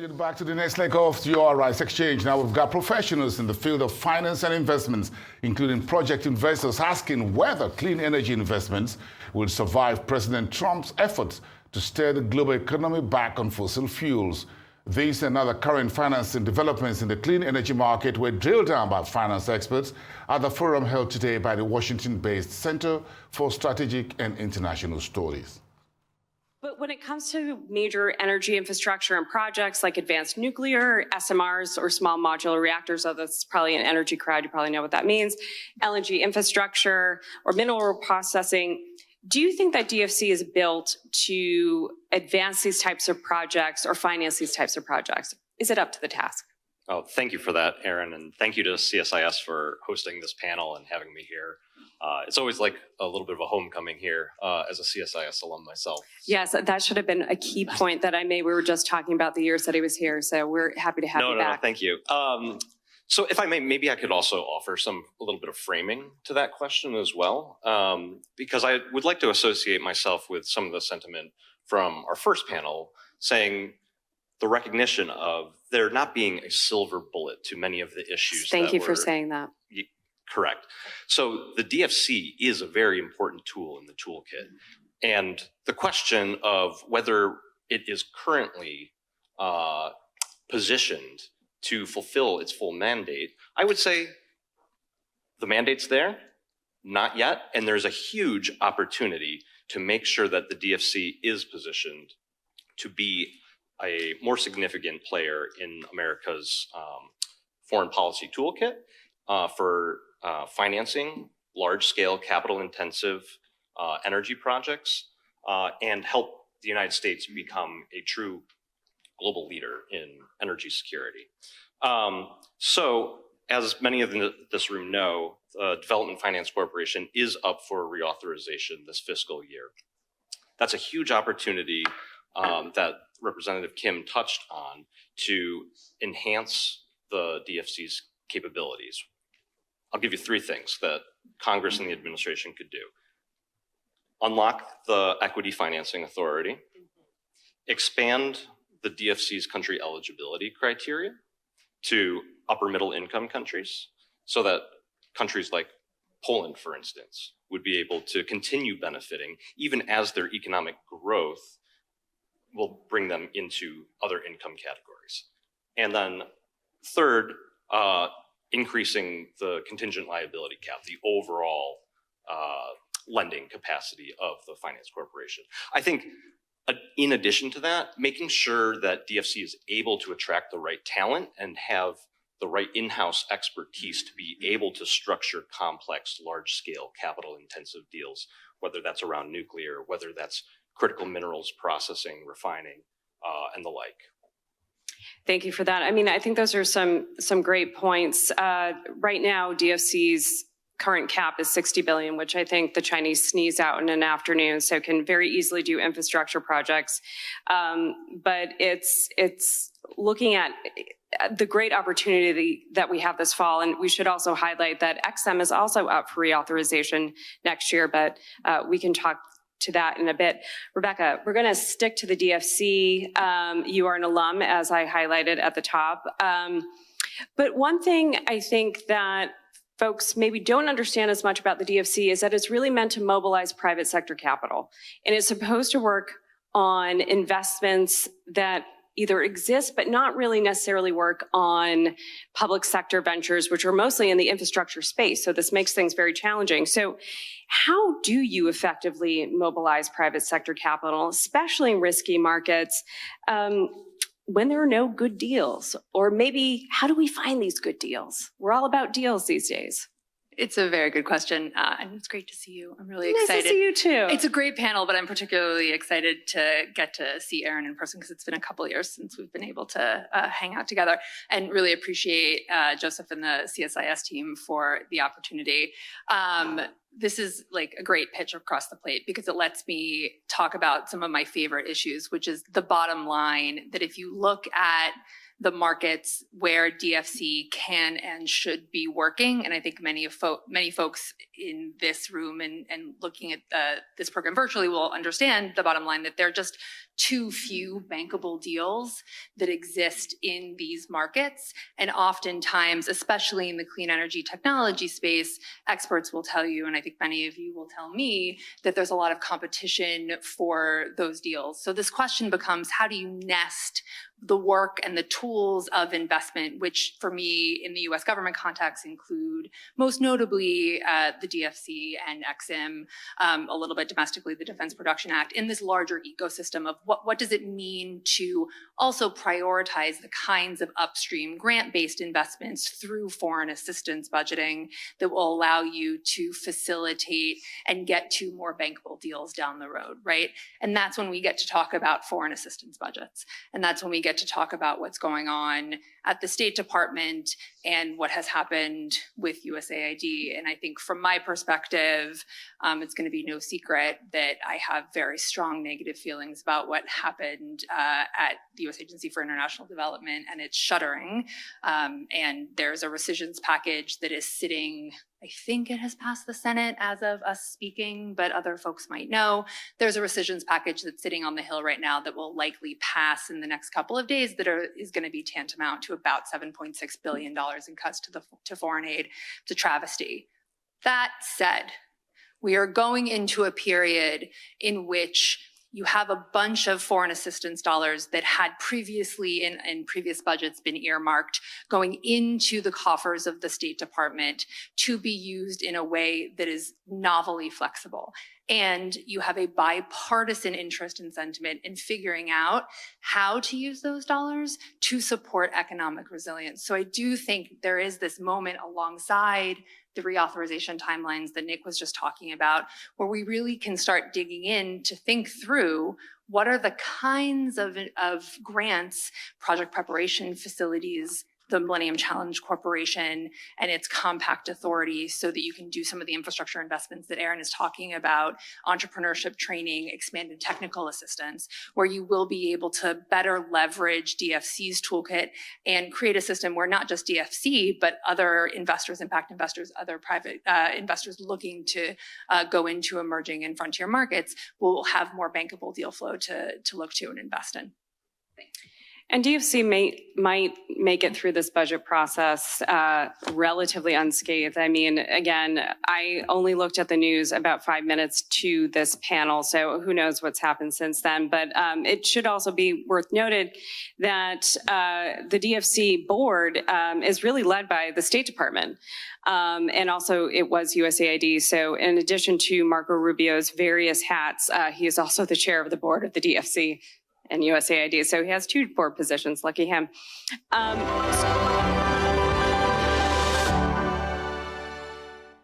You're back to the next leg of your Rice Exchange. Now we've got professionals in the field of finance and investments, including project investors, asking whether clean energy investments will survive President Trump's efforts to steer the global economy back on fossil fuels. These and other current financing developments in the clean energy market were drilled down by finance experts at the forum held today by the Washington-based Center for Strategic and International Studies. But when it comes to major energy infrastructure and projects like advanced nuclear, SMRs, or small modular reactors, although that's probably an energy crowd, you probably know what that means, LNG infrastructure, or mineral processing, do you think that DFC is built to advance these types of projects or finance these types of projects? Is it up to the task? Oh, thank you for that, Erin, and thank you to CSIS for hosting this panel and having me here. It's always like a little bit of a homecoming here as a CSIS alum myself. Yes, that should have been a key point that I made. We were just talking about the years that he was here, so we're happy to have you back. No, thank you. So if I may, maybe I could also offer a little bit of framing to that question as well, because I would like to associate myself with some of the sentiment from our first panel saying the recognition of there not being a silver bullet to many of the issues. Thank you for saying that. Correct. So the DFC is a very important tool in the toolkit. And the question of whether it is currently positioned to fulfill its full mandate, I would say the mandate's there, not yet, and there's a huge opportunity to make sure that the DFC is positioned to be a more significant player in America's foreign policy toolkit for financing large-scale, capital-intensive energy projects and help the United States become a true global leader in energy security. So, as many of this room know, the Development Finance Corporation is up for reauthorization this fiscal year. That's a huge opportunity that Representative Kim touched on to enhance the DFC's capabilities. I'll give you three things that Congress and the administration could do. Unlock the Equity Financing Authority, expand the DFC's country eligibility criteria to upper middle income countries so that countries like Poland, for instance, would be able to continue benefiting even as their economic growth will bring them into other income categories. And then third, increasing the contingent liability cap, the overall lending capacity of the finance corporation. I think in addition to that, making sure that DFC is able to attract the right talent and have the right in-house expertise to be able to structure complex, large-scale, capital-intensive deals, whether that's around nuclear, whether that's critical minerals processing, refining, and the like. Thank you for that. I mean, I think those are some great points. Right now, DFC's current cap is 60 billion, which I think the Chinese sneeze out in an afternoon, so can very easily do infrastructure projects. But it's looking at the great opportunity that we have this fall, and we should also highlight that XM is also up for reauthorization next year, but we can talk to that in a bit. Rebecca, we're going to stick to the DFC. You are an alum, as I highlighted at the top. But one thing I think that folks maybe don't understand as much about the DFC is that it's really meant to mobilize private sector capital. And it's supposed to work on investments that either exist but not really necessarily work on public sector ventures, which are mostly in the infrastructure space. So this makes things very challenging. So how do you effectively mobilize private sector capital, especially in risky markets, when there are no good deals? Or maybe how do we find these good deals? We're all about deals these days. It's a very good question, and it's great to see you. I'm really excited. Nice to see you too. It's a great panel, but I'm particularly excited to get to see Erin in person because it's been a couple of years since we've been able to hang out together, and really appreciate Joseph and the CSIS team for the opportunity. This is like a great pitch across the plate because it lets me talk about some of my favorite issues, which is the bottom line that if you look at the markets where DFC can and should be working. And I think many folks in this room and looking at this program virtually will understand the bottom line that there are just too few bankable deals that exist in these markets. And oftentimes, especially in the clean energy technology space, experts will tell you, and I think many of you will tell me, that there's a lot of competition for those deals. So this question becomes, how do you nest the work and the tools of investment, which for me in the US government context include most notably the DFC and EXIM, a little bit domestically the Defense Production Act, in this larger ecosystem of what does it mean to also prioritize the kinds of upstream grant-based investments through foreign assistance budgeting that will allow you to facilitate and get to more bankable deals down the road, right? And that's when we get to talk about foreign assistance budgets. And that's when we get to talk about what's going on at the State Department and what has happened with USAID. And I think from my perspective, it's going to be no secret that I have very strong negative feelings about what happened at the U.S. Agency for International Development, and it's shuddering. And there's a rescissions package that is sitting, I think it has passed the Senate as of us speaking, but other folks might know. There's a rescissions package that's sitting on the Hill right now that will likely pass in the next couple of days that is going to be tantamount to about $7.6 billion in cuts to foreign aid. It's a travesty. That said, we are going into a period in which you have a bunch of foreign assistance dollars that had previously in previous budgets been earmarked going into the coffers of the State Department to be used in a way that is novelly flexible. And you have a bipartisan interest and sentiment in figuring out how to use those dollars to support economic resilience. So I do think there is this moment alongside the reauthorization timelines that Nick was just talking about, where we really can start digging in to think through what are the kinds of grants, project preparation facilities, the Millennium Challenge Corporation and its compact authority, so that you can do some of the infrastructure investments that Aaron is talking about, entrepreneurship training, expanded technical assistance, where you will be able to better leverage DFC's toolkit and create a system where not just DFC, but other investors, impact investors, other private investors looking to go into emerging and frontier markets will have more bankable deal flow to look to and invest in. Thanks. And DFC might make it through this budget process relatively unscathed. I mean, again, I only looked at the news about 5 minutes to this panel, so who knows what's happened since then. But it should also be worth noted that the DFC board is really led by the State Department. And also it was USAID. So in addition to Marco Rubio's various hats, he is also the chair of the board of the DFC and USAID. So he has two board positions, lucky him.